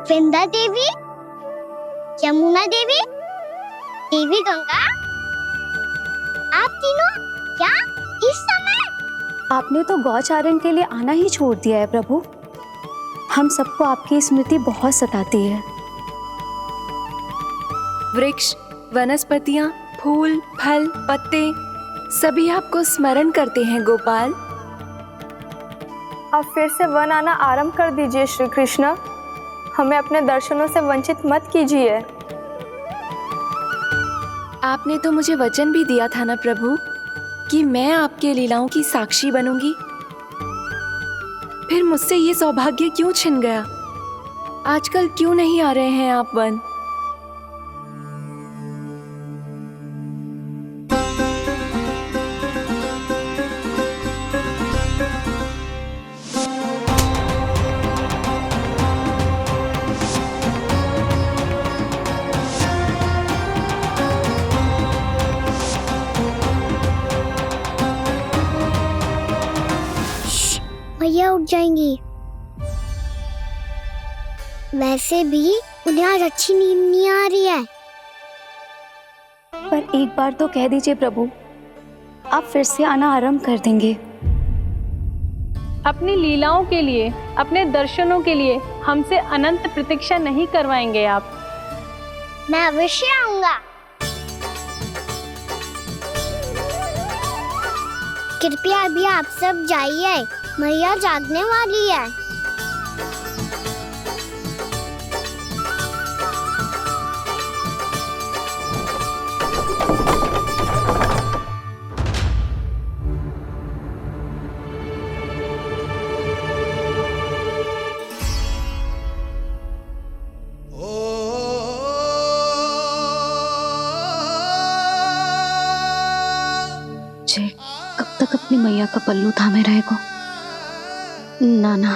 विंध्या देवी, यमुना देवी, देवी गंगा, आप तीनों क्या इस समय? आपने तो गौचारण के लिए आना ही छोड़ दिया है प्रभु। हम सबको आपकी स्मृति बहुत सताती है। वृक्ष, वनस्पतियां, फूल, फल, पत्ते सभी आपको स्मरण करते हैं गोपाल। अब फिर से वन आना आरंभ कर दीजिए श्री कृष्ण। हमें अपने दर्शनों से वंचित मत कीजिए। आपने तो मुझे वचन भी दिया था ना प्रभु कि मैं आपके लीलाओं की साक्षी बनूंगी। फिर मुझसे ये सौभाग्य क्यों छिन गया? आजकल क्यों नहीं आ रहे हैं आप वन? भैया उठ जाएंगी। वैसे भी उन्हें आज अच्छी नींद नहीं आ रही है। पर एक बार तो कह दीजिए प्रभु, आप फिर से आना आरंभ कर देंगे। अपनी लीलाओं के लिए, अपने दर्शनों के लिए हमसे अनंत प्रतीक्षा नहीं करवाएंगे आप? मैं अवश्य आऊंगा। कृपया अभी आप सब जाइए, मैया जागने वाली है। कब तक अपनी मैया का पल्लू थामे रहेगा? ना,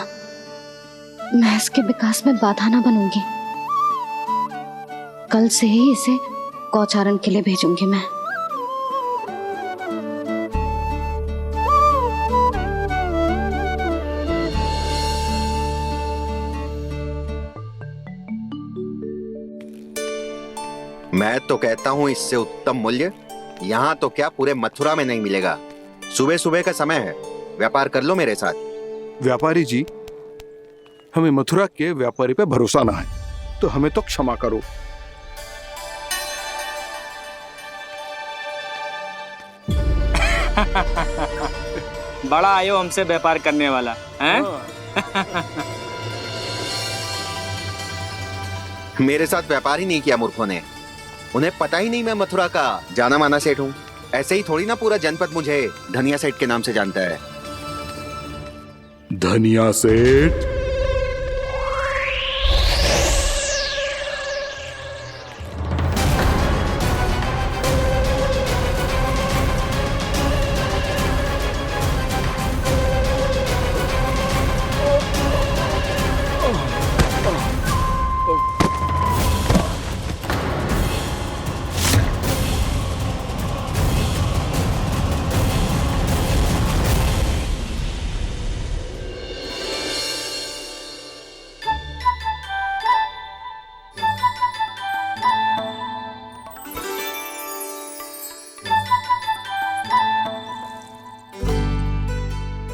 मैं इसके विकास में बाधा ना बनूंगी। कल से ही इसे गौचारण के लिए भेजूंगी मैं। मैं तो कहता हूँ इससे उत्तम मूल्य यहाँ तो क्या पूरे मथुरा में नहीं मिलेगा। सुबह सुबह का समय है, व्यापार कर लो मेरे साथ। व्यापारी जी, हमें मथुरा के व्यापारी पे भरोसा ना है, तो हमें तो क्षमा करो। बड़ा आयो हमसे व्यापार करने वाला हैं? मेरे साथ व्यापार ही नहीं किया मूर्खों ने। उन्हें पता ही नहीं मैं मथुरा का जाना माना सेठ हूँ। ऐसे ही थोड़ी ना पूरा जनपद मुझे धनिया सेठ के नाम से जानता है। धनिया सेठ?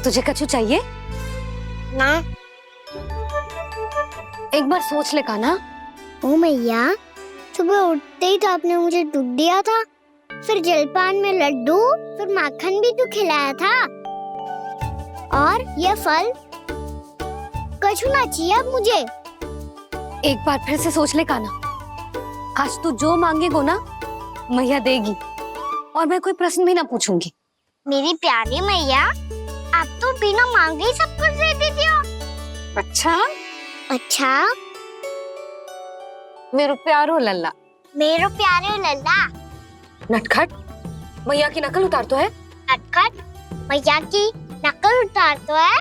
तुझे कछु चाहिए? ना। एक बार सोच ले कान्हा। ओ मैया, सुबह उठते ही तो आपने मुझे दूध दिया था, फिर जलपान में लड्डू, फिर माखन भी तो खिलाया था। और ये फल कछु ना चाहिए अब मुझे। एक बार फिर से सोच ले कान्हा। आज तू जो मांगेगो ना, मैया देगी, और मैं कोई प्रश्न भी ना पूछूंगी। मेरी प्यारी मैया, आप तो बिना मांगे ही सब कुछ दे देती हो। अच्छा? मेरो प्यारो लल्ला। मेरो प्यारे लल्ला। नटखट, मैया की नकल उतार तो है। नटखट, मैया की नकल उतार तो है।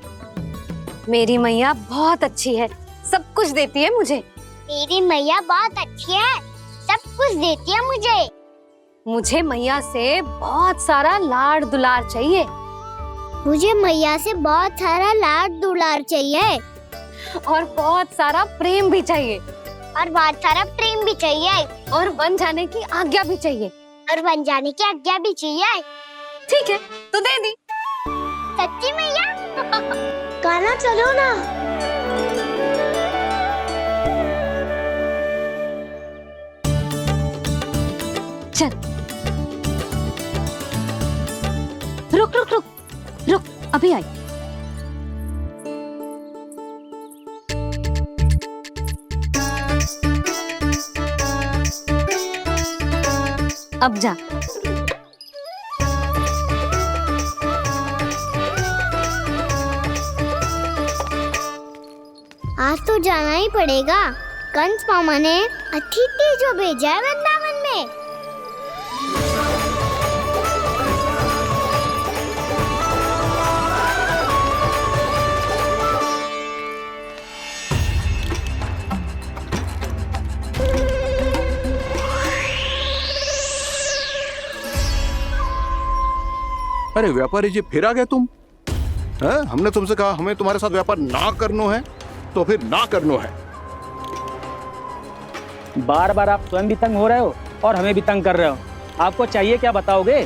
मेरी मैया बहुत अच्छी है, सब कुछ देती है मुझे। मेरी मैया बहुत अच्छी है, सब कुछ देती है मुझे। मुझे मैया से बहुत सारा लाड़ दुलार चाहिए। मुझे मैया से बहुत सारा लाड दुलार चाहिए। और बहुत सारा प्रेम भी चाहिए, और बहुत सारा प्रेम भी चाहिए, और बन जाने की आज्ञा भी चाहिए। और बन जाने की आज्ञा भी चाहिए। ठीक है, तो दे दी। सच्ची मैया? गाना चलो ना। चल, रुक रुक रुक रुक, अभी आई। अब जा। आज तो जाना ही पड़ेगा। कंस मामा ने अतिथि जो भेजा है वृंदावन में। अरे व्यापारी जी, फिर आ गए तुम? हैं? हमने तुमसे कहा हमें तुम्हारे साथ व्यापार ना करनो है, तो फिर ना करनो है। बार बार आप स्वयं भी तंग हो रहे हो और हमें भी तंग कर रहे हो। आपको चाहिए क्या बताओगे?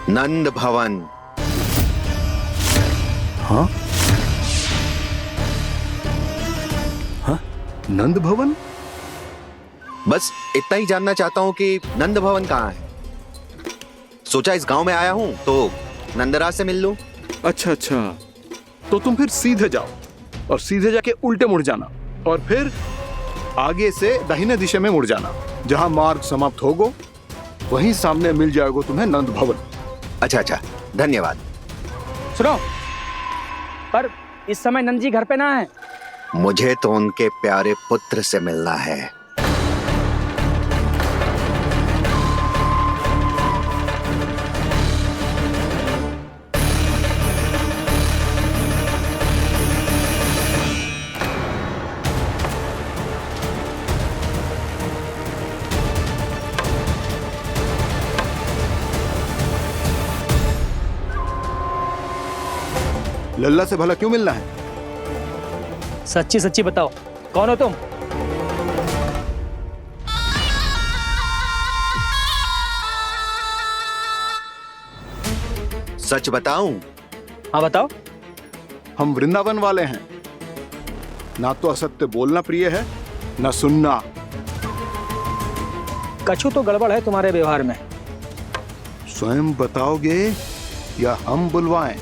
नंद भवन। हाँ? हाँ? नंद भवन? बस इतना ही जानना चाहता हूँ कि नंद भवन कहाँ है। सोचा इस गांव में आया हूँ तो नंदराज से मिल लूं। अच्छा अच्छा, तो तुम फिर सीधे जाओ और सीधे जाके उल्टे मुड़ जाना, और फिर आगे से दाहिने दिशा में मुड़ जाना। जहां मार्ग समाप्त होगो वहीं सामने मिल जाएगा तुम्हें नंद भवन। अच्छा अच्छा, धन्यवाद। सुनो, पर इस समय नंद जी घर पे ना है। मुझे तो उनके प्यारे पुत्र से मिलना है। लल्ला से भला क्यों मिलना है? सच्ची सच्ची बताओ, कौन हो तुम? सच बताऊं? हाँ बताओ। हम वृंदावन वाले हैं। ना तो असत्य बोलना प्रिय है, ना सुनना। कछु तो गड़बड़ है तुम्हारे व्यवहार में। स्वयं बताओगे या हम बुलवाएं?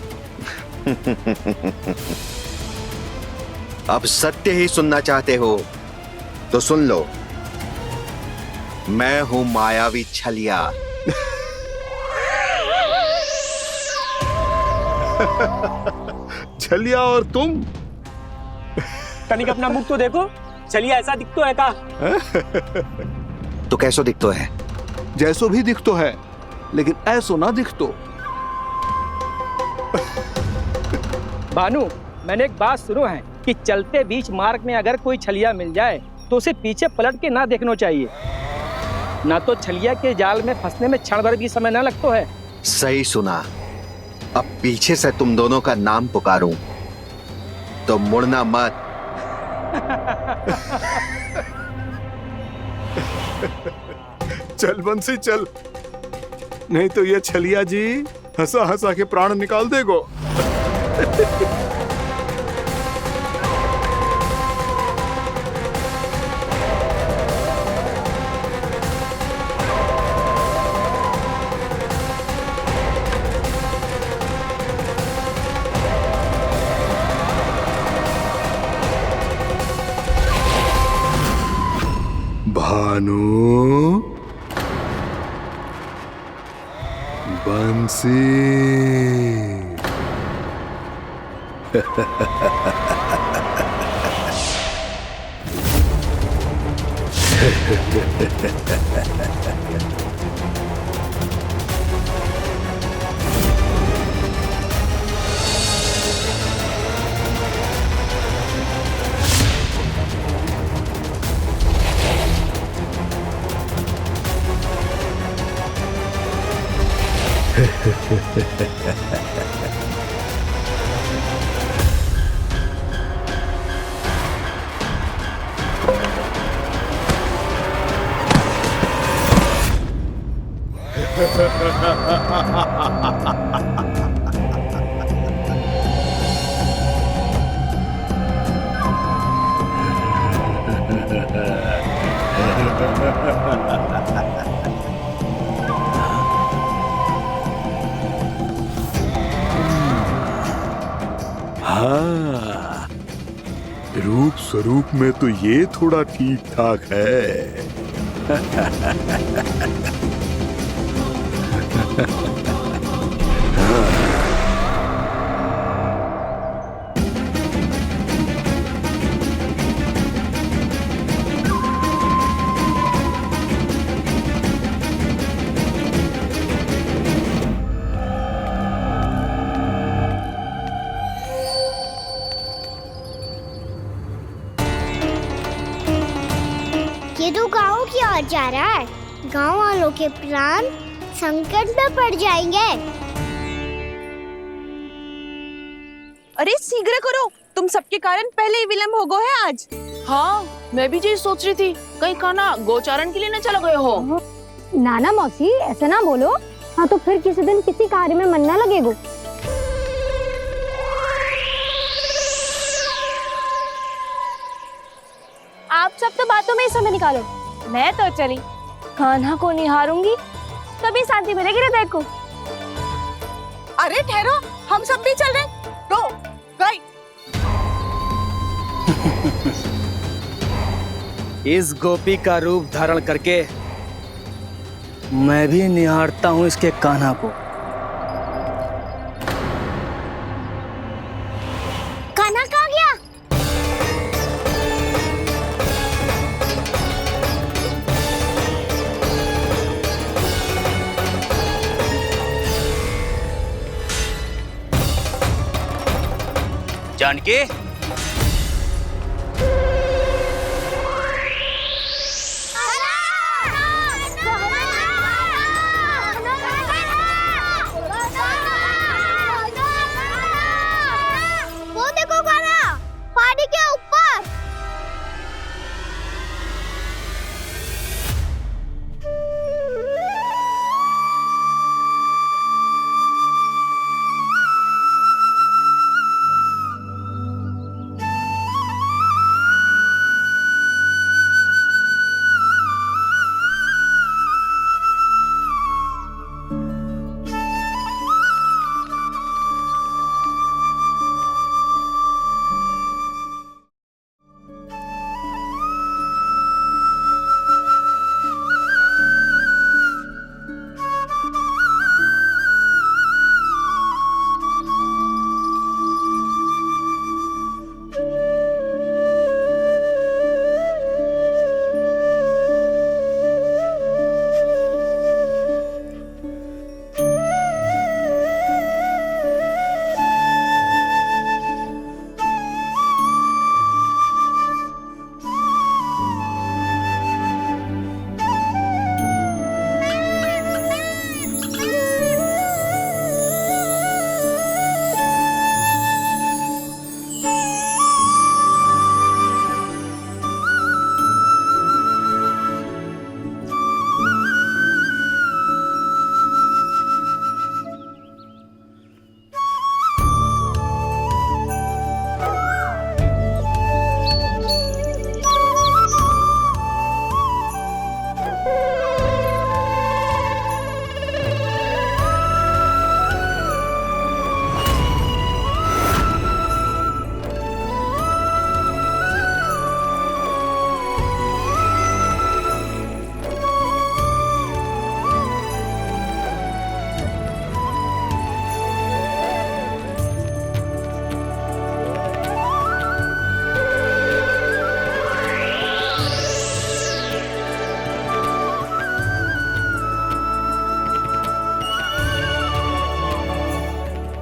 अब सत्य ही सुनना चाहते हो तो सुन लो। मैं हूं मायावी छलिया। छलिया और तुम? तनिक अपना मुख तो देखो, चलिए ऐसा दिख तो है का? तो कैसो दिखतो है? जैसो भी दिख तो है, लेकिन ऐसो ना दिख तो। भानु, मैंने एक बात सुनो है कि चलते बीच मार्ग में अगर कोई छलिया मिल जाए तो उसे पीछे पलट के ना देखना चाहिए, ना तो छलिया के जाल में फंसने में क्षण भर भी समय ना लगता है। सही सुना। अब पीछे से तुम दोनों का नाम पुकारूं तो मुड़ना मत। चल बंसी चल, नहीं तो ये छलिया जी हंसा हंसा के प्राण निकाल देगो। भानु, बंसी। हाँ, रूप स्वरूप में तो ये थोड़ा ठीक ठाक है। ये तो गाँव की ओर जा रहा है। गाँव वालों के प्राण संकट में पड़ जाएंगे। अरे शीघ्र करो, तुम सबके कारण पहले ही विलंब हो गए है आज। हाँ, मैं भी यही सोच रही थी, कहीं खाना गोचारण के लिए न चला गए हो। नाना मौसी ऐसा ना बोलो। हाँ तो फिर किसी दिन किसी कार्य में मन ना लगेगा। आप सब तो बातों में ही समय निकालो। मैं तो चली कान्हा को निहारूंगी, तभी शांति मिलेगी हृदय को। अरे ठहरो, हम सब भी चल रहे। रो गई। इस गोपी का रूप धारण करके मैं भी निहारता हूँ इसके कान्हा को। कान्हा कहाँ गया? जानकी, वो देखो कान्हा, पहाड़ी के ऊपर।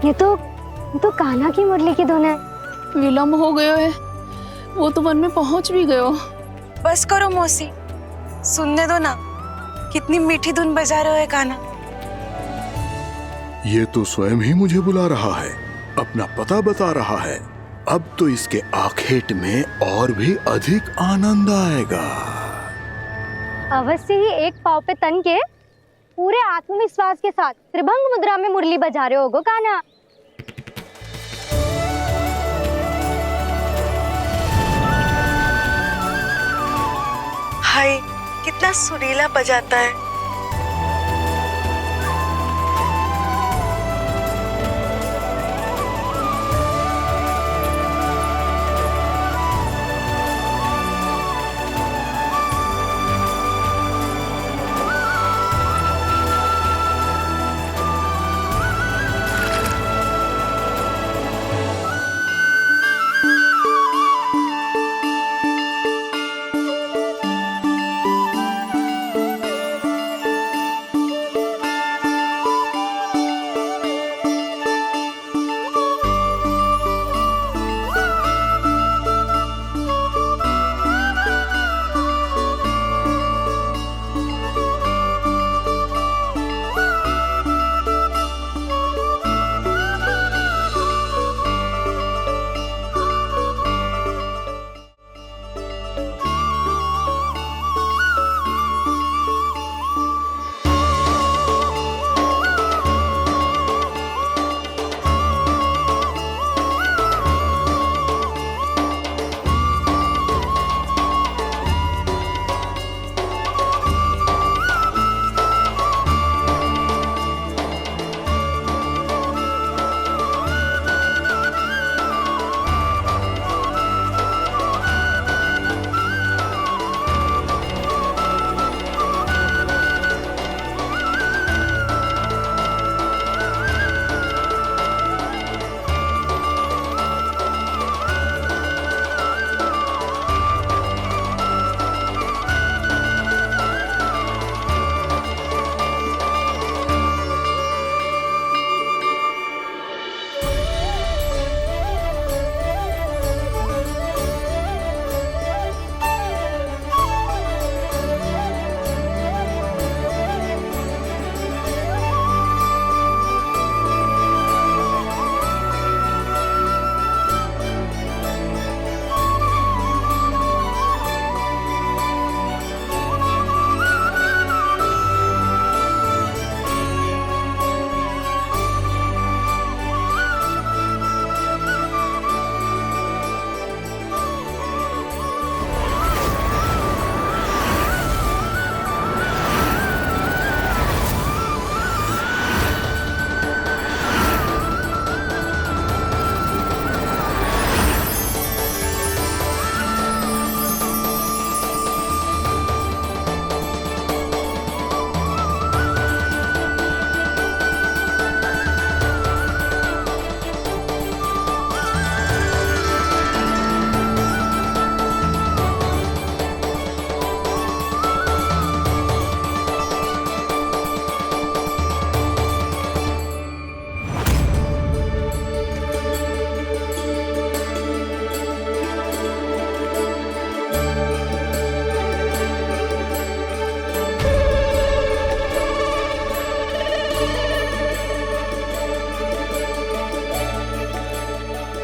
ये तो कान्हा की मुरली की धुन है। विलंब हो गयो है, वो तो वन में पहुंच भी गयो। बस करो मौसी, सुनने दो ना, कितनी मीठी धुन बजा रहे हो कान्हा। ये तो स्वयं ही मुझे बुला रहा है, अपना पता बता रहा है। अब तो इसके आखेट में और भी अधिक आनंद आएगा। अवश्य ही एक पाव पे तन के पूरे आत्मविश्वास के साथ त्रिभंग मुद्रा में मुरली बजा रहे होगो कान्हा। हाय, कितना सुरीला बजाता है।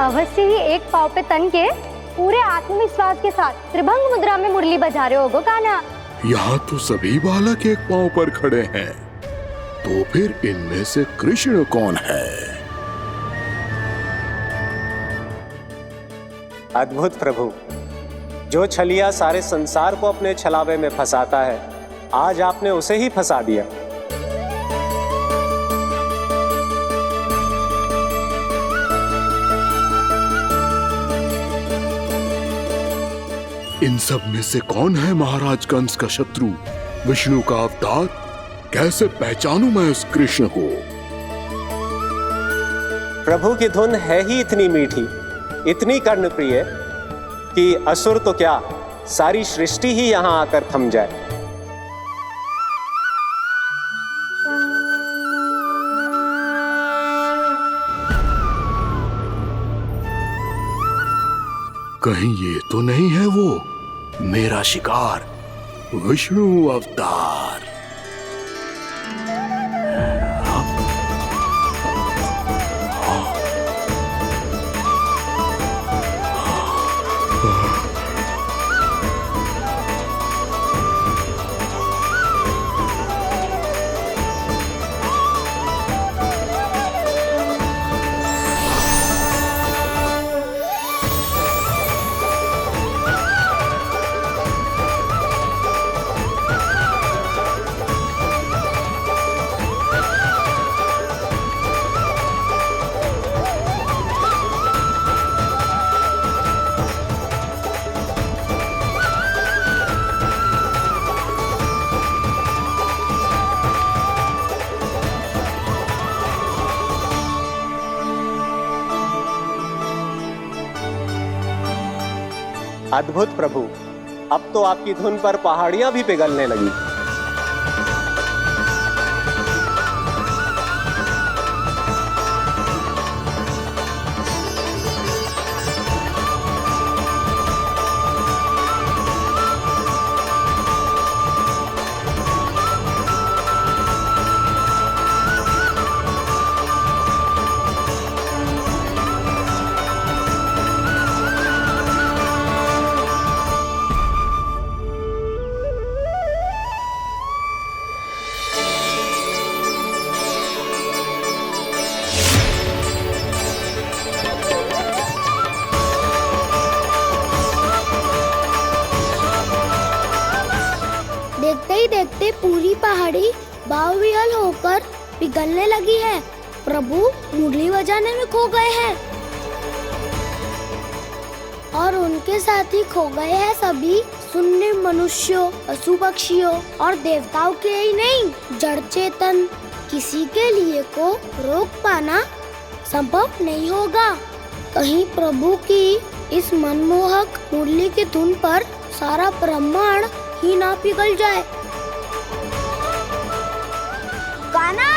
अवश्य ही एक पाव पे तन के पूरे आत्मविश्वास के साथ त्रिभंग मुद्रा में मुरली बजा रहे होगो कान्हा। यहाँ तो सभी बालक एक पांव पर खड़े हैं, तो फिर इनमें से कृष्ण कौन है? अद्भुत प्रभु, जो छलिया सारे संसार को अपने छलावे में फंसाता है, आज आपने उसे ही फंसा दिया। इन सब में से कौन है महाराज कंस का शत्रु, विष्णु का अवतार? कैसे पहचानूं मैं उस कृष्ण को? प्रभु की धुन है ही इतनी मीठी, इतनी कर्णप्रिय कि असुर तो क्या, सारी सृष्टि ही यहां आकर थम जाए। कहीं ये तो नहीं है वो मेरा शिकार, विष्णु अवतार? अद्भुत प्रभु, अब तो आपकी धुन पर पहाड़ियां भी पिघलने लगी। देखते ही देखते पूरी पहाड़ी बावरियल होकर पिघलने लगी है। प्रभु मुरली बजाने में खो गए हैं और उनके साथ ही खो गए हैं सभी सुनने मनुष्यों, पशु पक्षियों और देवताओं के ही नहीं, जड़ चेतन किसी के लिए को रोक पाना संभव नहीं होगा। कहीं प्रभु की इस मनमोहक मुरली की धुन पर सारा ब्रह्मांड ही ना पिघल जाए। गाना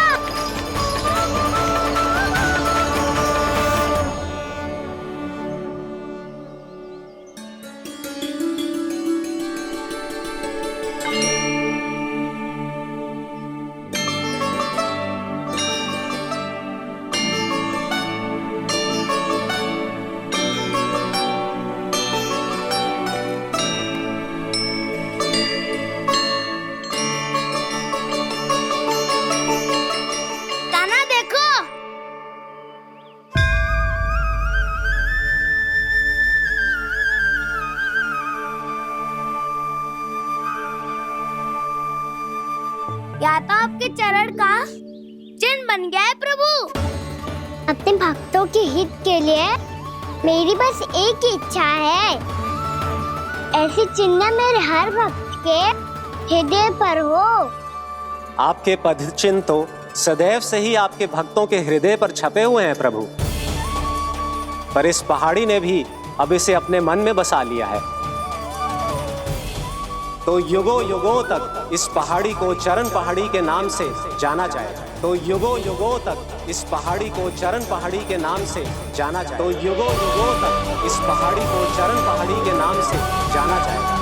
या तो आपके चरण का चिन्ह बन गया है प्रभु। अपने भक्तों के हित के लिए मेरी बस एक ही इच्छा है, ऐसी चिन्ह मेरे हर भक्त के हृदय पर हो। आपके पद चिन्ह तो सदैव से ही आपके भक्तों के हृदय पर छपे हुए हैं प्रभु, पर इस पहाड़ी ने भी अब इसे अपने मन में बसा लिया है। तो युगों युगों तक इस पहाड़ी को चरण पहाड़ी के नाम से जाना जाए। तो युगों युगों तक इस पहाड़ी को चरण पहाड़ी के नाम से जाना जाए। तो युगों युगों तक इस पहाड़ी को चरण पहाड़ी के नाम से जाना जाए।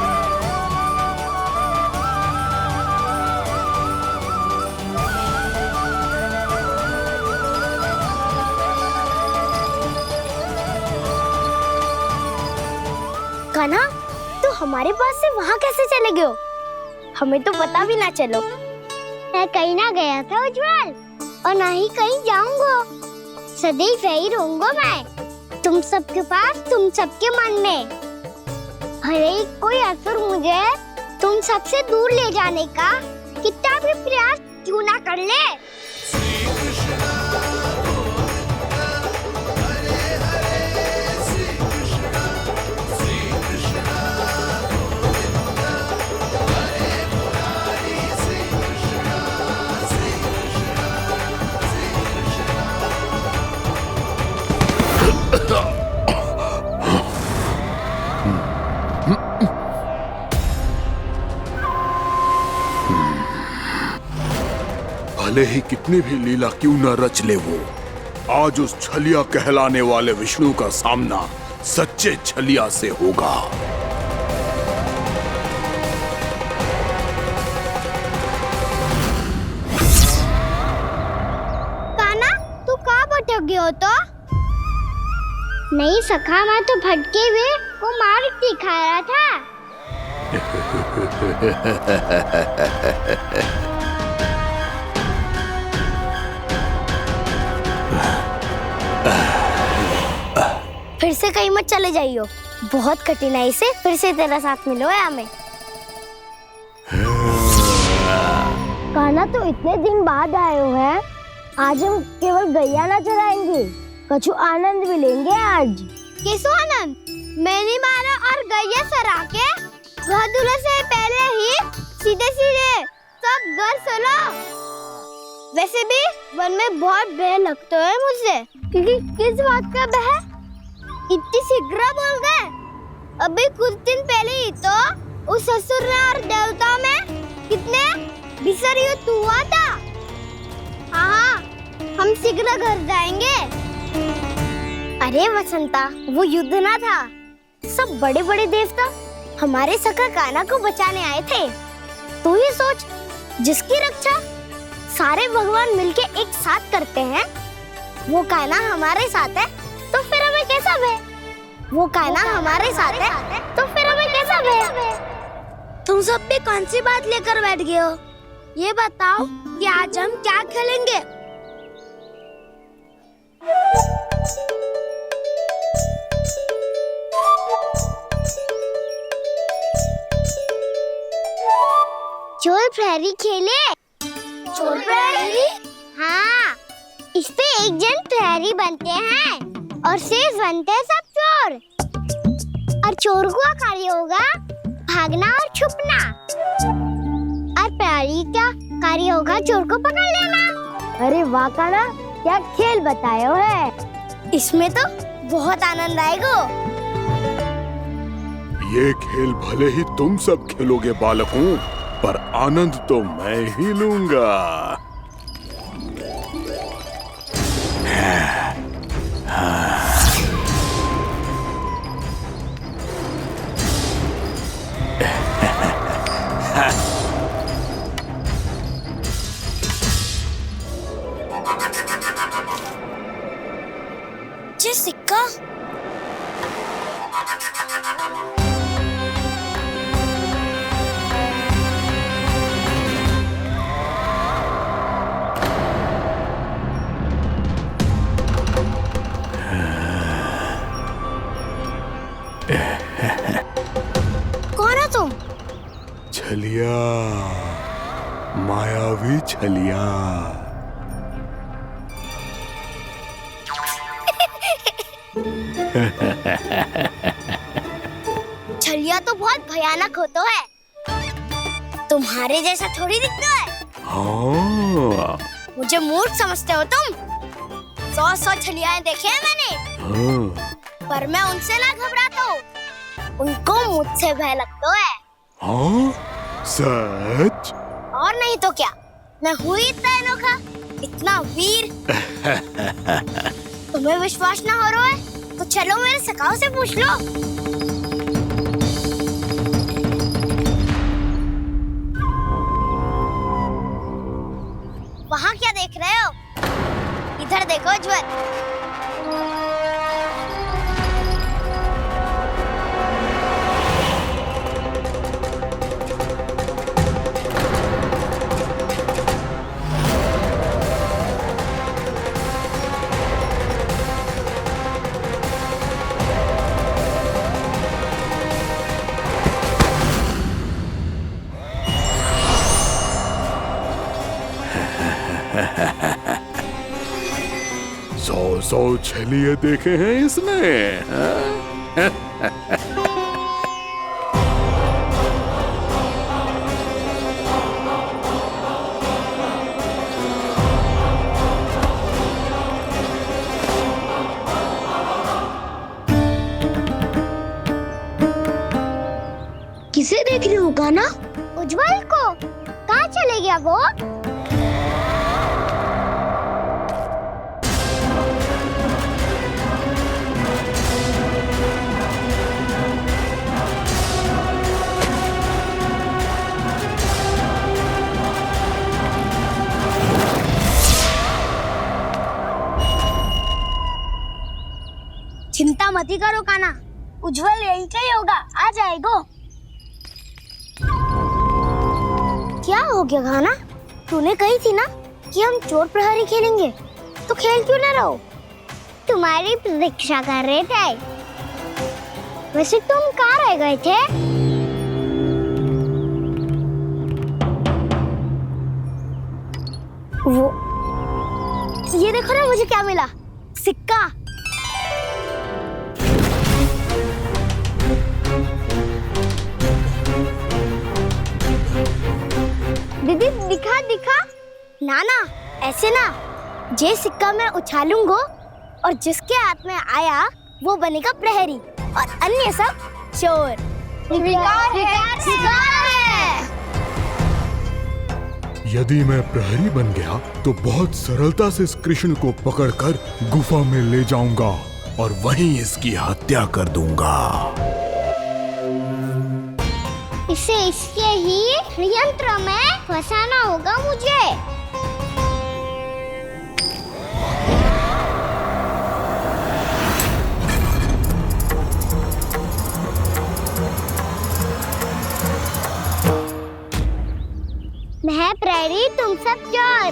कान्हा, तो हमारे पास से वहाँ कैसे चले गए हो? हमें तो पता भी ना चलो। मैं कहीं ना गया था उज्जवल, और ना ही कहीं जाऊंगा। सदैव यही रहूंगा मैं, तुम सबके पास, तुम सबके मन में। हर एक कोई असुर मुझे तुम सबसे दूर ले जाने का कितना भी प्रयास क्यों ना कर ले। भले ही कितनी भी लीला क्यों न रच ले वो, आज उस छलिया कहलाने वाले विष्णु का सामना सच्चे छलिया से होगा। कान्हा, तू कहाँ भटक गया हो? तो नहीं सखा, मैं तो भटके हुए वो मार्ग दिखा रहा था। फिर से कहीं मत चले जाइयो, बहुत कठिनाई से फिर से तेरा साथ मिलो है हमें। कान्हा, तो इतने दिन बाद आए हो हैं, आज हम केवल गैया ना चराएंगे, कछु आनंद भी लेंगे आज। कैसो आनंद? मैंने मारा और गैया सरा के घर दूल्हे से पहले ही सीधे सीधे सब घर चलो। वैसे भी वन में बहुत भय लगता है मुझे, क्योंकि किस बात का भय? इतनी शीघ्र बोल गए। अभी कुछ दिन पहले ही तो उस ससुर और देवता में कितने भीषण युद्ध हुआ था। हाँ, हम शीघ्र घर जाएंगे। अरे वसंता, वो युद्ध ना था, सब बड़े बड़े देवता हमारे सखा कान्हा को बचाने आए थे। तू ही सोच, जिसकी रक्षा सारे भगवान मिलके एक साथ करते हैं, वो कान्हा हमारे साथ है तो फिर हमें कैसा भय? वो कान्हा हमारे साथ है तो फिर हमें कैसा भय? तुम सब भी कौन सी बात लेकर बैठ गए हो? ये बताओ कि आज हम क्या खेलेंगे? चोर प्रहरी खेले? चोर प्रहरी? हाँ, इस पे एक जन प्रहरी बनते हैं और शेष बनते हैं सब चोर। और चोर का कार्य होगा भागना और छुपना, और प्रहरी का कार्य होगा चोर को पकड़ लेना। अरे वाह कान्हा, क्या खेल बताए हो है। इसमें तो बहुत आनंद आएगा। ये खेल भले ही तुम सब खेलोगे बालकों, पर आनंद तो मैं ही लूंगा। ये सिक्का कौन है तुम? छलिया, मायावी छलिया। छलिया तो बहुत भयानक होता है, तुम्हारे जैसा थोड़ी दिखता है। हाँ। मुझे मूर्ख समझते हो तुम? 100 छलियाएं देखे हैं मैंने। हाँ। पर मैं उनसे ना घबराता हूँ, उनको मुझसे भय लगता है। हाँ? सच? और नहीं तो क्या, मैं हूँ इतना अनोखा, इतना वीर। तुम्हें विश्वास ना हो रहा है तो चलो मेरे सखाओं से पूछ लो। वहाँ क्या देख रहे हो? इधर देखो ज्वर। सौ छलिए देखे हैं इसने। किसे देख रही हूँ कान्हा? उज्जवल को। कहाँ चले गया वो? चिंता मत ही करो कान्हा, उज्जवल यही का ही होगा, आ जाएगा। क्या हो गया कान्हा? तूने कही थी ना कि हम चोर प्रहरी खेलेंगे, तो खेल क्यों ना रहो? तुम्हारी प्रतीक्षा कर रहे थे। वैसे तुम कहाँ रह गए थे? वो ये देखो ना, मुझे क्या मिला? सिक्का। दीदी दिखा दिखा। ना ना, ऐसे ना, ये सिक्का मैं उछालूंगा और जिसके हाथ में आया वो बनेगा प्रहरी और अन्य सब चोर। स्वीकार है। यदि मैं प्रहरी बन गया तो बहुत सरलता से इस कृष्ण को पकड़कर गुफा में ले जाऊंगा और वहीं इसकी हत्या कर दूंगा। इसे इसके ही यंत्र में फंसाना होगा मुझे। मैं प्रहरी, तुम सब चोर।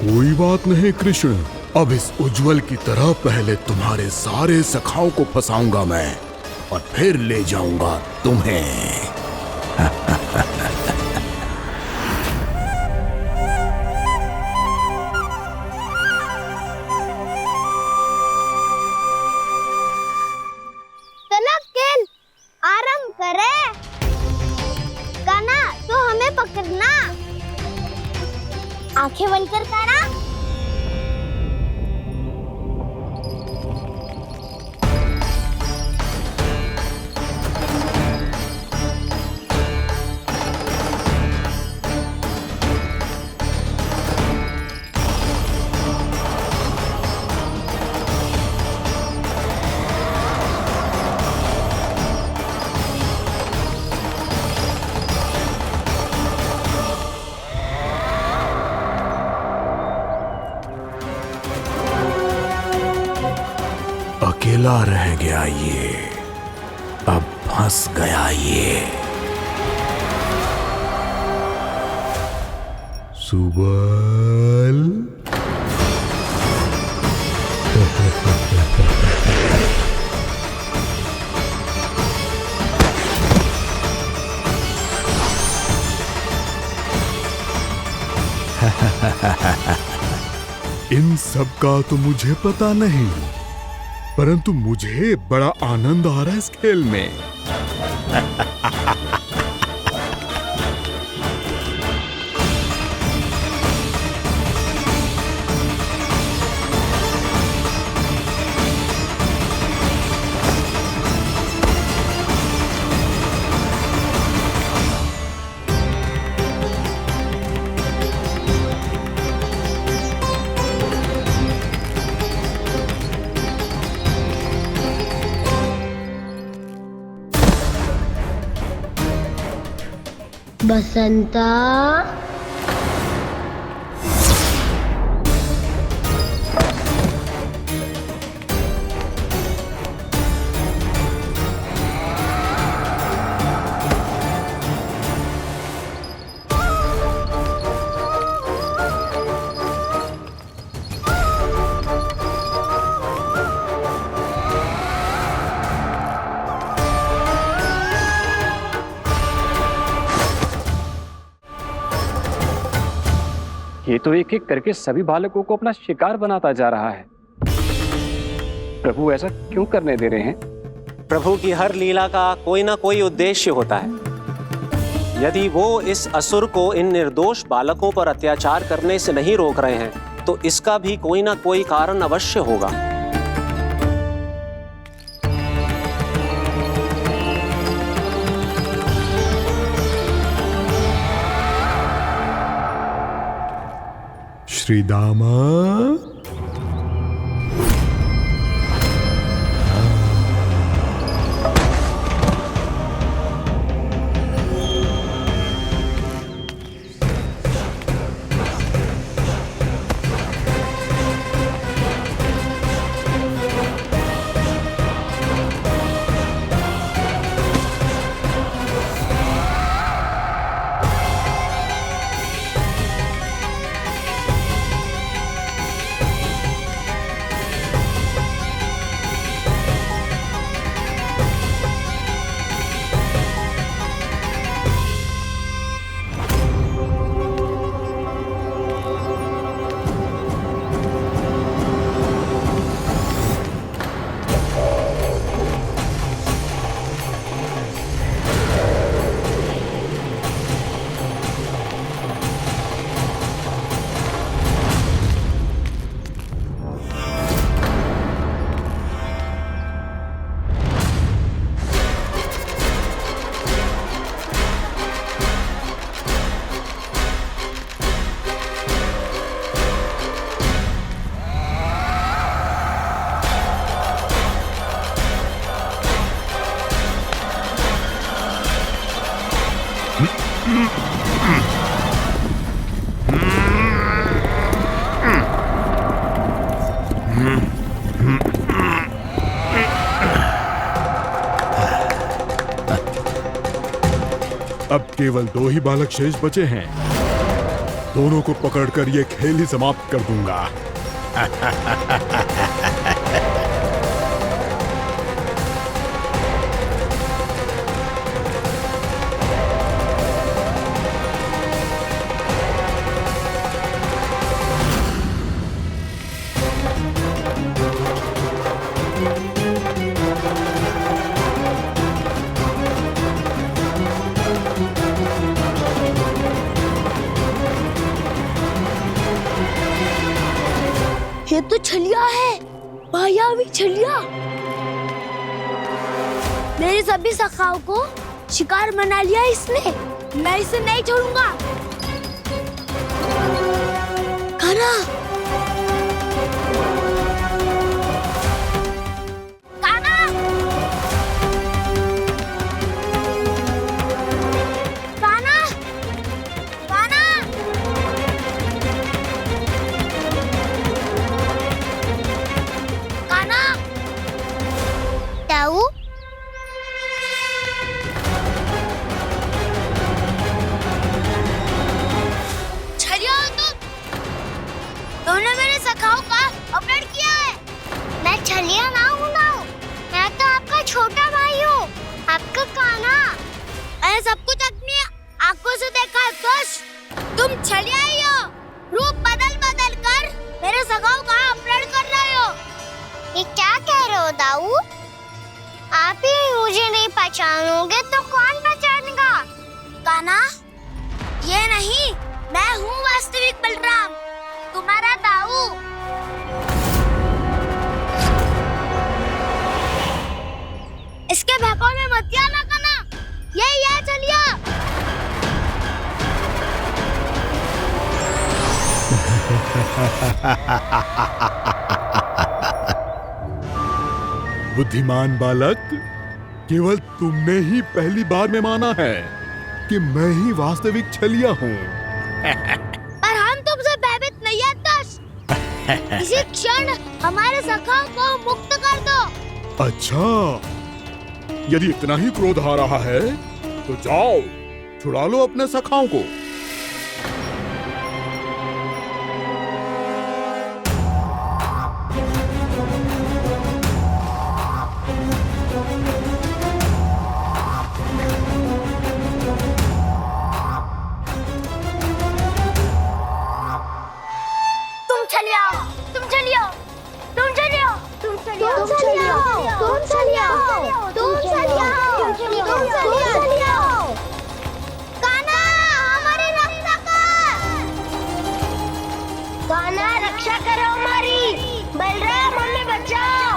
कोई बात नहीं कृष्ण, अब इस उज्जवल की तरह पहले तुम्हारे सारे सखाओं को फंसाऊंगा मैं और फिर ले जाऊंगा तुम्हें। चलो खेल आरंभ करें। कान्हा, तो हमें पकड़ना। आंखें बंद कर कान्हा। अकेला रह गया ये, अब फंस गया ये। सुबल। इन सब का तो मुझे पता नहीं, परंतु मुझे बड़ा आनंद आ रहा है इस खेल में। बसंता, ये तो एक एक करके सभी बालकों को अपना शिकार बनाता जा रहा है। प्रभु ऐसा क्यों करने दे रहे हैं? प्रभु की हर लीला का कोई ना कोई उद्देश्य होता है। यदि वो इस असुर को इन निर्दोष बालकों पर अत्याचार करने से नहीं रोक रहे हैं तो इसका भी कोई ना कोई कारण अवश्य होगा। श्री दामा, अब केवल 2 ही बालक शेष बचे हैं। दोनों को पकड़कर ये खेल ही समाप्त कर दूंगा। ये तो छलिया है, मायावी छलिया। मेरे सभी सखाओं को शिकार बना लिया इसने। मैं इसे नहीं छोड़ूंगा। कान्हा, कान्हा, कान्हा, कान्हा। कान्हा, ताऊ, छलिया हो तुम। तुमने मेरे सखाओं का अपहरण किया है। मैं छलिया ना हूँ ताऊ। मैं तो आपका छोटा भाई हूँ, आपका कान्हा। मैंने सब कुछ अपनी आंखों से देखा है बस। तुम छलिया ही हो। रूप बदल बदल कर मेरे सखाओं का अपहरण कर रहे हो। ये क्या कह रहे हो ताऊ? आप ही मुझे नहीं पहचानोगे तो कौन पहचानेगा? कान्हा, ये नहीं, मैं हूँ वास्तविक बलराम, तुम्हारा ताऊ। इसके बहकावे में मत आना कान्हा। यही है छलिया। बुद्धिमान बालक, केवल तुमने ही पहली बार में माना है कि मैं ही वास्तविक छलिया हूँ। पर हम तुमसे भयभीत नहीं है दस। इसी क्षण हमारे सखाओं को मुक्त कर दो। अच्छा, यदि इतना ही क्रोध आ रहा है तो जाओ, छुड़ा लो अपने सखाओं को। तुम छलिया, तुम छलिया, तुम छलिया, तुम छलिया, तुम छलिया, तुम छलिया, तुम छलिया, तुम छलिया। कान्हा, हमारी रक्षा कर। कान्हा, रक्षा करो हमारी। बलराम, हमें बचाओ।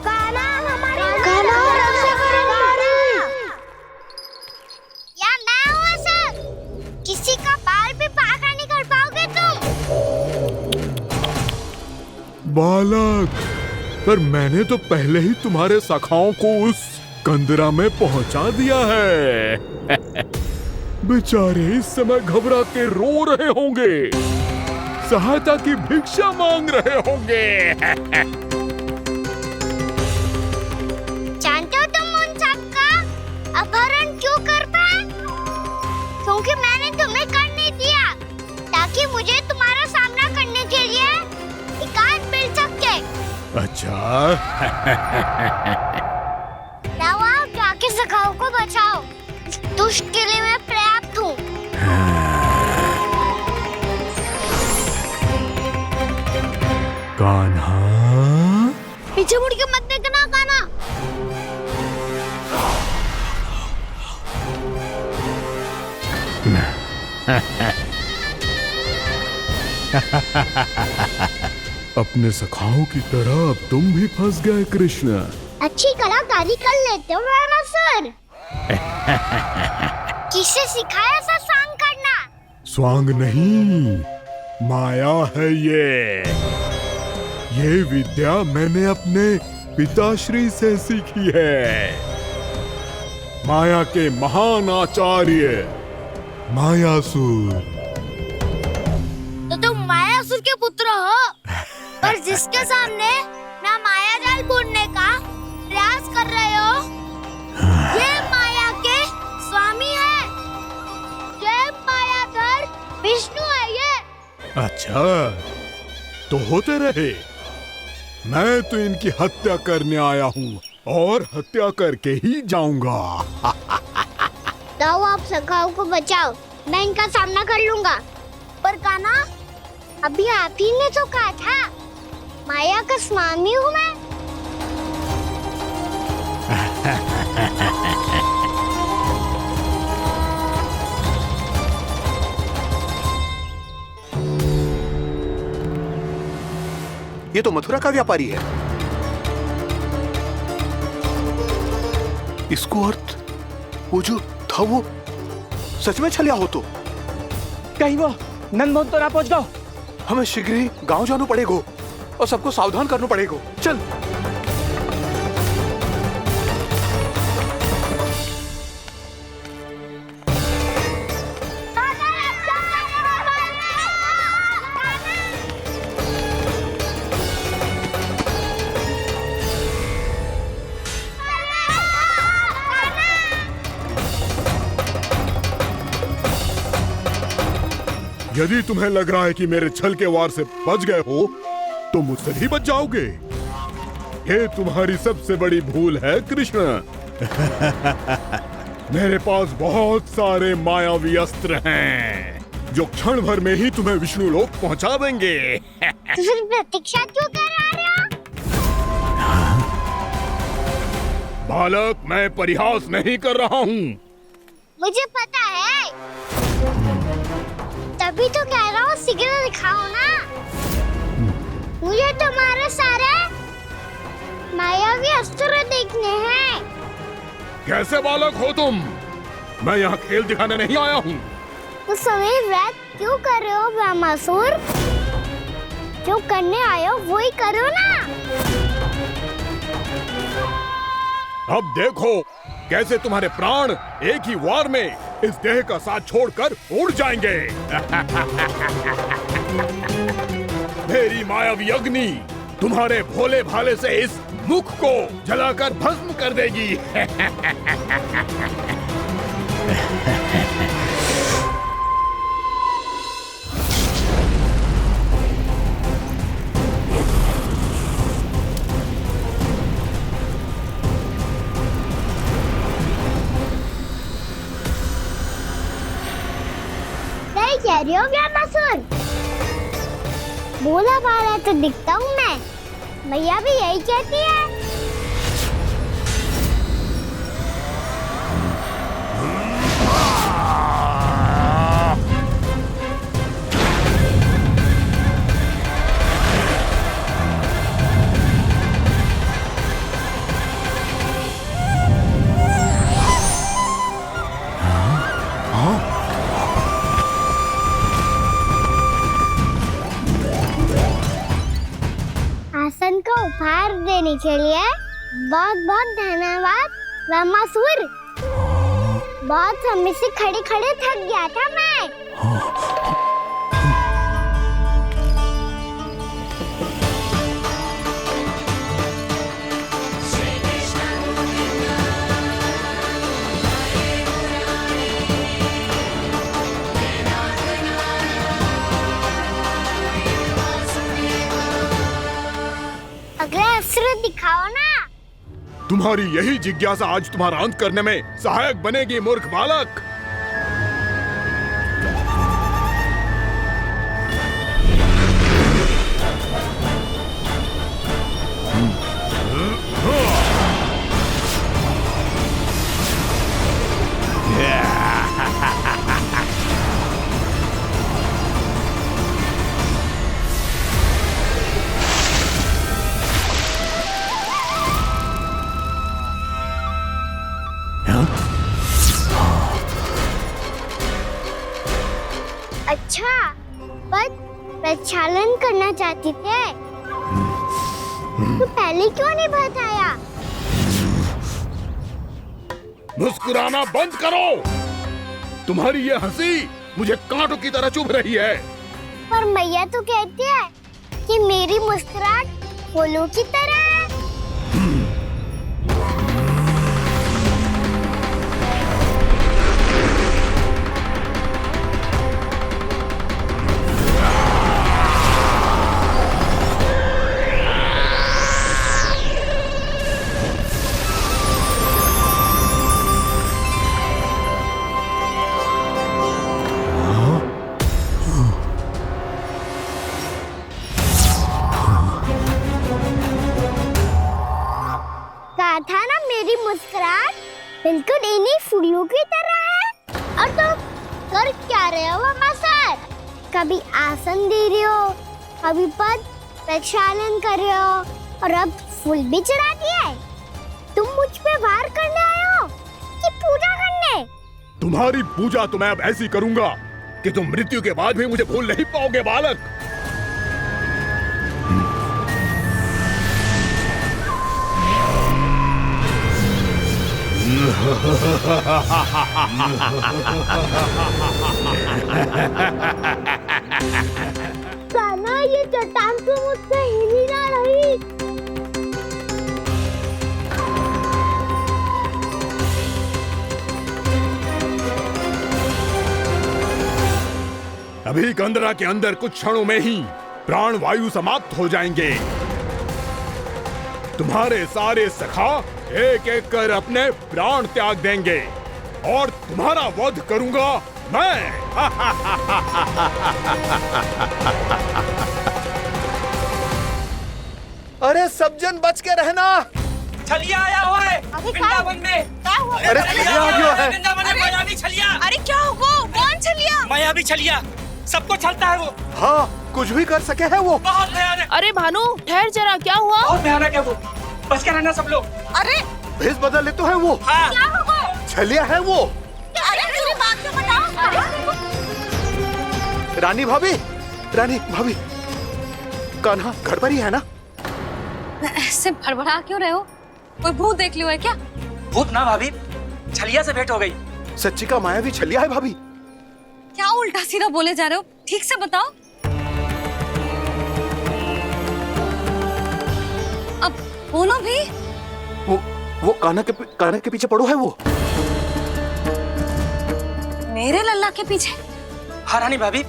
कान्हा, हमारी रक्षा करो हमारी। या मैं हूँ सर। किसी का बाल भी बाहर नहीं कर पाओगे तुम। बालक, पर मैंने तो पहले ही तुम्हारे सखाओं को उस कंदरा में पहुंचा दिया है। बेचारे इस समय घबरा के रो रहे होंगे, सहायता की भिक्षा मांग रहे होंगे। जानते हो तुम उन सबका अपहरण क्यों कर पाए? क्योंकि मैंने तुम्हें कर नहीं दिया, ताकि मुझे तुम्हारा सामना करने के लिए एकांत मिल सके। अच्छा। जाओ, आओ, जाके सखाओं को बचाओ। इस दुष्ट के लिए मैं पर्याप्त हूँ। कान्हा, पीछे मुड़ के मत देखना कान्हा। अपने सखाओं की तरह अब तुम भी फंस गए कृष्ण। अच्छी कलाकारी कर लेते हो राणा सर। किससे सिखाया ऐसा सांग करना? स्वांग नहीं, माया है ये विद्या मैंने अपने पिताश्री से सीखी है। माया के महान आचार्य मायासुर। तो तुम मायासुर के पुत्र हो, पर जिसके सामने मैं माया जाल बुनने का प्रयास कर रहे हो, ये माया के स्वामी है। अच्छा, तो होते रहे। मैं तो इनकी हत्या करने आया हूँ और हत्या करके ही जाऊंगा। जाओ, आप सखाओ को बचाओ, मैं इनका सामना कर लूंगा। पर कान्हा, अभी आप ही ने तो कहा था माया का स्वामी हूँ मैं। ये तो मथुरा का व्यापारी है। इसको अर्थ वो जो था वो सच में छलिया हो तो कहीं वो नंदमोहन तो ना पहुंच गओ। हमें शीघ्र ही गांव जाना पड़ेगा और सबको सावधान करना पड़ेगा। चल। यदि तुम्हें लग रहा है कि मेरे छल के वार से बच गए हो, तो मुझसे भी बच जाओगे। ये तुम्हारी सबसे बड़ी भूल है कृष्ण। मेरे पास बहुत सारे मायावी अस्त्र हैं, जो क्षण भर में ही तुम्हें विष्णु लोक पहुंचा देंगे। तो फिर प्रतीक्षा क्यों कर रहे हो? बालक, मैं परिहास नहीं कर रहा हूँ। मुझे पता है, तभी तो कह रहा हूँ शीघ्र दिखाओ ना। मुझे तुम्हारे सारे मायावी अस्त्र देखने हैं। कैसे बालक हो तुम? मैं यहाँ खेल दिखाने नहीं आया हूँ। तो समय व्यर्थ क्यों कर रहे हो ब्रह्मासुर? जो करने आए हो वही करो ना। अब देखो कैसे तुम्हारे प्राण एक ही वार में इस देह का साथ छोड़कर उड़ जाएंगे। मेरी मायावी अग्नि तुम्हारे भोले भाले से इस मुख को जलाकर भस्म कर देगी। कह रही हो ब्रह्मासुर? बोला बाला तो दिखता हूँ मैं। मैया भी यही कहती है। आसन को उपहार देने के लिए बहुत बहुत धन्यवाद ब्रह्मासुर। बहुत समय से खड़े खड़े थक गया था मैं। अगला अस्त्र दिखाओ ना। तुम्हारी यही जिज्ञासा आज तुम्हारा अंत करने में सहायक बनेगी मूर्ख बालक। अच्छा, पर प्रक्षालन करना चाहती थे तो पहले क्यों नहीं बताया? मुस्कुराना बंद करो। तुम्हारी ये हंसी मुझे कांटों की तरह चुभ रही है। पर मैया तो कहती है कि मेरी मुस्कुराहट फूलों की तरह है। कहा था ना मेरी मुस्कुराहट बिल्कुल इन्हीं फूलों की तरह है। और तुम कर क्या रहे हो मामा सर? कभी आसन दे रहे हो, कभी पद प्रक्षालन कर रहे हो और अब फूल भी चढ़ा दिए। तुम मुझ पे वार करने आए हो कि पूजा करने? तुम्हारी पूजा तो मैं अब ऐसी करूंगा कि तुम मृत्यु के बाद भी मुझे भूल नहीं पाओगे बालक। कान्हा, ये चट्टान तो मुझसे हिल ही ना रही। अभी कंदरा के अंदर कुछ क्षणों में ही प्राण वायु समाप्त हो जाएंगे। तुम्हारे सारे सखा एक एक कर अपने प्राण त्याग देंगे और तुम्हारा वध करूंगा मैं। अरे सब जन बच के रहना। छलिया आया हुआ है वृंदावन में। अरे छलिया आ गया है वृंदावन में मायावी छलिया। अरे क्या होगा? कौन छलिया? मायावी छलिया, सबको छलता है वो। हाँ, कुछ भी कर सके है वो। बहुत भयानक। अरे भानु ठहर जरा, क्या हुआ? बहुत भयानक है वो, बच के रहना सब लोग। अरे भेष बदल ले तो है वो। हाँ। क्या होगा? छलिया है वो। अरे मेरी बात तो बताओ। रानी भाभी, रानी भाभी, कान्हा घर पर ही है ना? ऐसे भड़बड़ा क्यों रहे हो? कोई भूत देख लियो है क्या? भूत ना भाभी, छलिया से भेंट हो गई। सच्ची का मायावी छलिया है भाभी। क्या उल्टा सीधा बोले जा रहे हो? ठीक से बताओ। अब बोलो भी। वो कान्हा के पीछे पड़ो है वो। मेरे लल्ला के पीछे? हाँ रानी भाभी,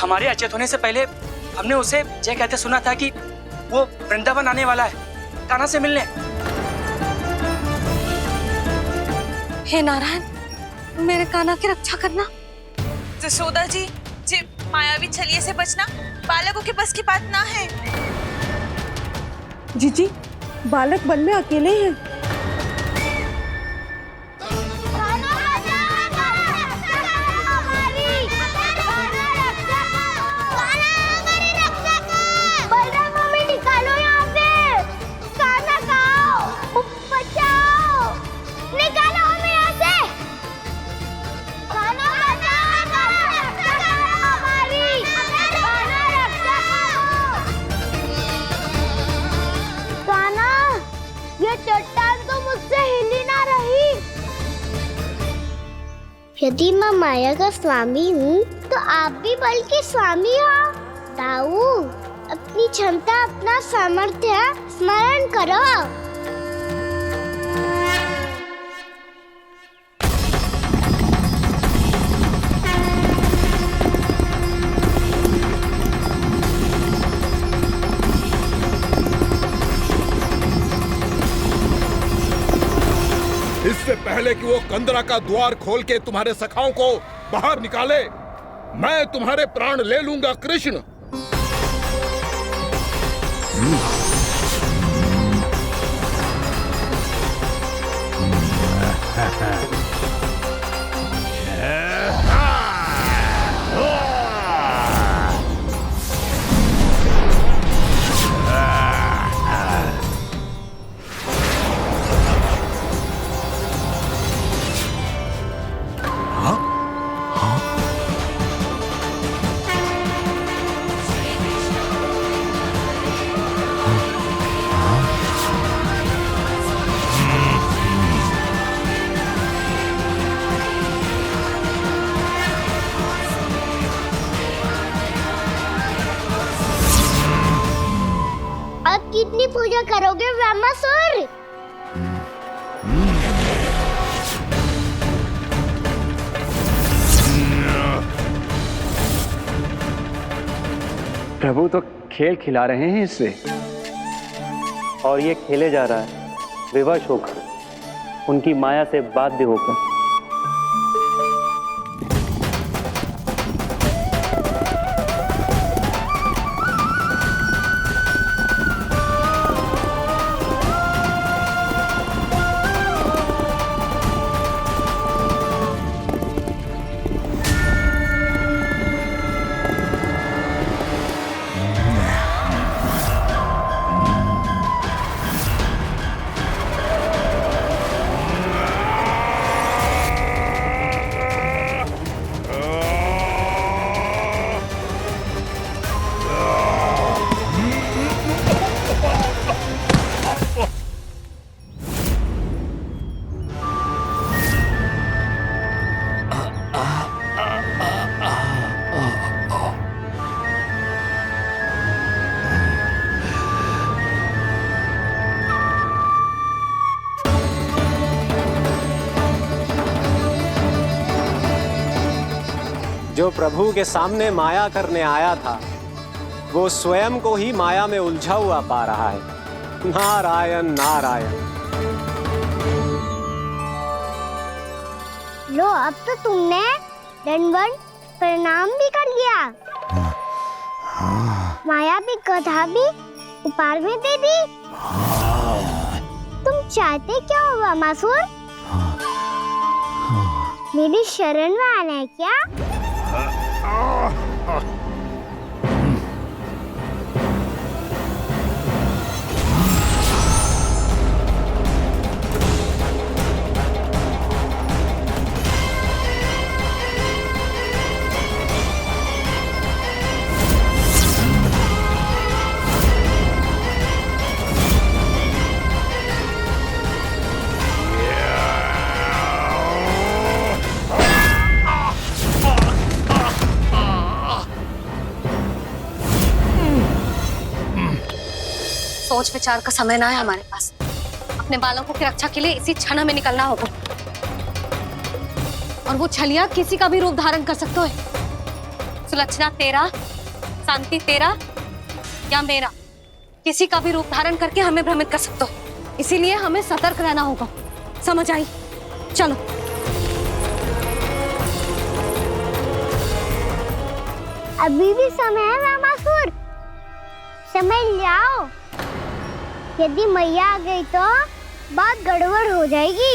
हमारे अचेत होने से पहले हमने उसे ये कहते सुना था कि वो वृंदावन आने वाला है कान्हा से मिलने। हे नारायण, मेरे कान्हा की रक्षा करना। जसोदा जी, मायावी छलिए से बचना बालकों के बस की बात ना है। जीजी, बालक वन में अकेले हैं। चट्टान तो मुझसे हिल ही ना रही। यदि मैं माया का स्वामी हूँ तो आप भी बल के स्वामी हो। ताऊ, अपनी क्षमता, अपना सामर्थ्य स्मरण करो। इससे पहले कि वो कंदरा का द्वार खोल के तुम्हारे सखाओं को बाहर निकाले, मैं तुम्हारे प्राण ले लूंगा कृष्ण। अब कितनी पूजा करोगे ब्रह्मासुर? प्रभु तो खेल खिला रहे हैं इससे, और ये खेले जा रहा है विवश होकर, उनकी माया से बाध्य होकर। जो प्रभु के सामने माया करने आया था वो स्वयं को ही माया में उलझा हुआ पा रहा है। नारायण नारायण। लो, अब तो तुमने दंडवत प्रणाम भी कर लिया, माया भी कथा भी उपहार में दे दी। तुम चाहते क्या हो वामासुर? मेरी शरण में आना है क्या? सोच विचार का समय ना है हमारे पास। अपने बालकों की रक्षा के लिए इसी क्षण हमें निकलना होगा। और वो छलिया किसी का भी रूप धारण कर सकते है। सुलक्षणा तेरा, शांति तेरा या मेरा, किसी का भी रूप धारण करके हमें भ्रमित कर सकते हो। इसीलिए हमें सतर्क रहना होगा। समझ आई? चलो। अभी भी समय है वामासुर, समझ जाओ। यदि मैया आ गई तो बात गड़बड़ हो जाएगी।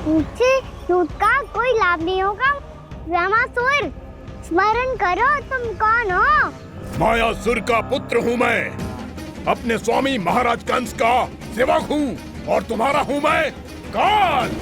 मुझसे झूठ का कोई लाभ नहीं होगा। वामासुर, स्मरण करो तुम कौन हो? मायासुर का पुत्र हूँ मैं, अपने स्वामी महाराज कंस का सेवक हूँ, और तुम्हारा हूँ मैं काल।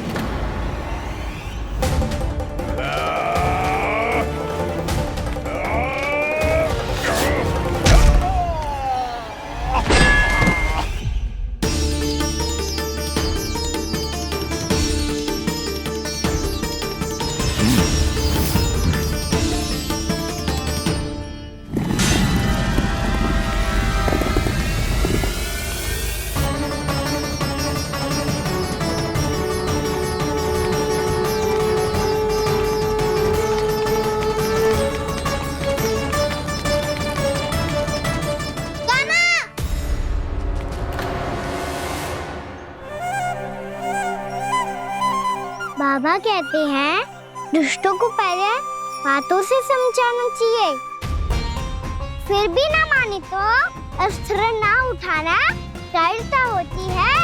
बाबा कहते हैं दुष्टों को पहले बातों से समझाना चाहिए, फिर भी ना माने तो अस्त्र ना उठाना दृढ़ता होती है।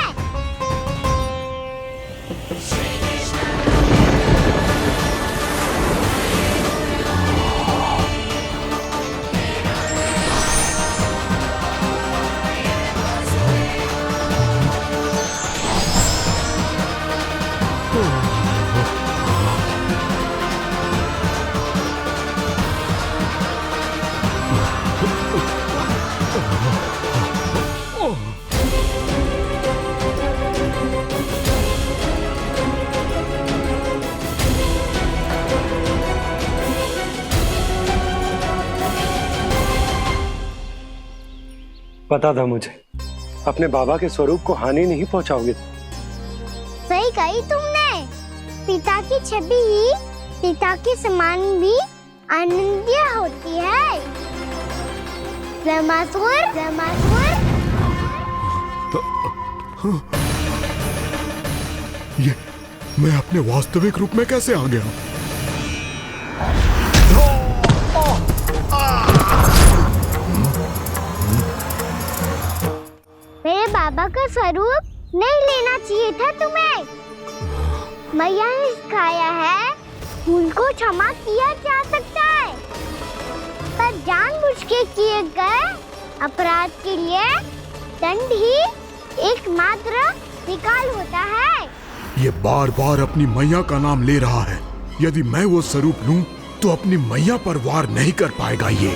पता था मुझे, अपने बाबा के स्वरूप को हानि नहीं पहुंचाओगे। सही कही तुमने। पिता की छवि ही पिता के समान भी आनंदीय होती है। वामासुर, वामासुर। ये मैं अपने वास्तविक रूप में कैसे आ गया? मेरे बाबा का स्वरूप नहीं लेना चाहिए था तुम्हें। मैया ने सिखाया है भूल को क्षमा किया जा सकता है, पर जानबूझ के किए गए अपराध के लिए दंड ही एकमात्र विकल्प होता है। ये बार बार अपनी मैया का नाम ले रहा है। यदि मैं वो स्वरूप लूं तो अपनी मैया पर वार नहीं कर पाएगा ये।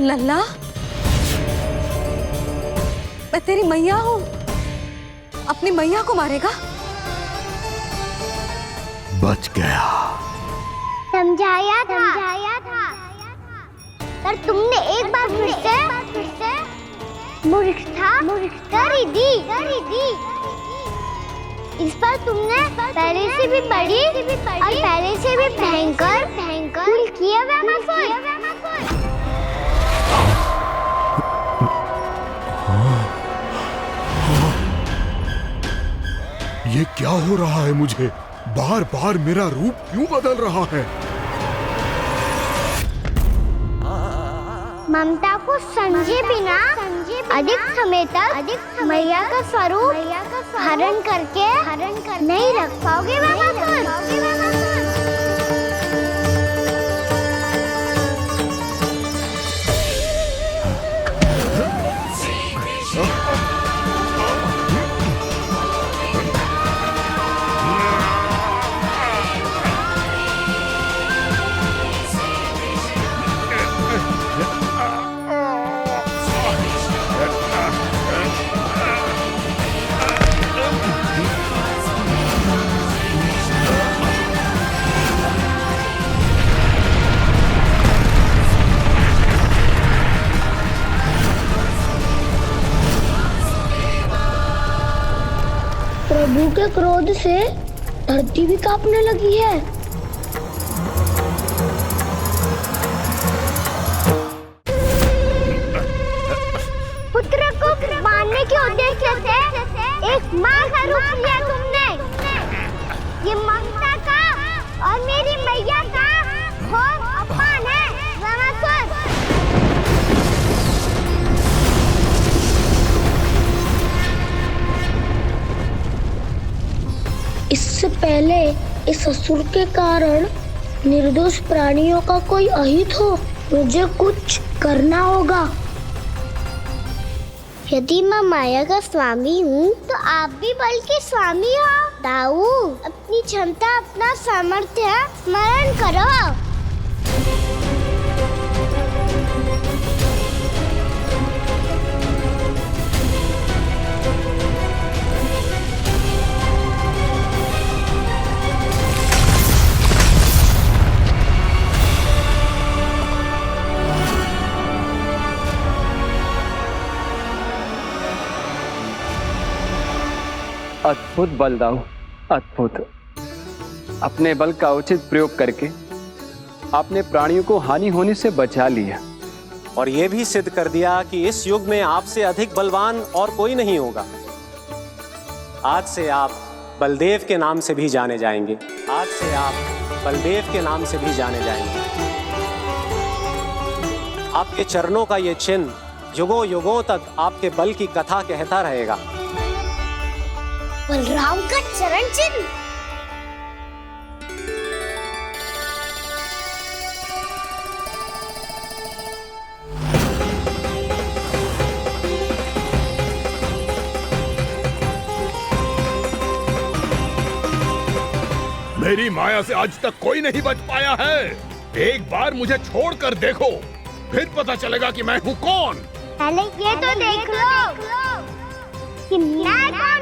लल्ला, मैं तेरी मैया हूँ, अपनी मैया को मारेगा? बच गया। समझाया था पर तुमने एक बार फिर से मूर्खता कर ही दी। इस पर तुमने पहले से भी बड़ी और पहले से भी भयंकर भूल किया ये क्या हो रहा है मुझे? बार बार मेरा रूप क्यों बदल रहा है? ममता को समझे बिना अधिक समय तक मैया का स्वरूप हरण करके नहीं रख पाओगे प्रभु के क्रोध से धरती भी कांपने लगी है। पुत्र को मारने के उद्देश्य से एक माँ का रूप लिया तुमने। ये ममता का और मेरी मैया का घोर अपमान है वनासुर। इससे पहले इस असुर के कारण निर्दोष प्राणियों का कोई अहित हो, मुझे कुछ करना होगा। यदि मैं माया का स्वामी हूँ तो आप भी बल के स्वामी हो। दाऊ, अपनी क्षमता, अपना सामर्थ्य स्मरण करो। अद्भुत बलदाऊ, अद्भुत। अपने बल का उचित प्रयोग करके आपने प्राणियों को हानि होने से बचा लिया और ये भी सिद्ध कर दिया कि इस युग में आपसे अधिक बलवान और कोई नहीं होगा। आज से आप बलदेव के नाम से भी जाने जाएंगे। आज से आप बलदेव के नाम से भी जाने जाएंगे। आपके चरणों का ये चिन्ह युगों युगों तक आपके बल की कथा कहता रहेगा। बलराम का चरण चिन्ह। मेरी माया से आज तक कोई नहीं बच पाया है। एक बार मुझे छोड़कर देखो, फिर पता चलेगा कि मैं हूँ कौन। पहले ये तो देख लो कि मैं कौन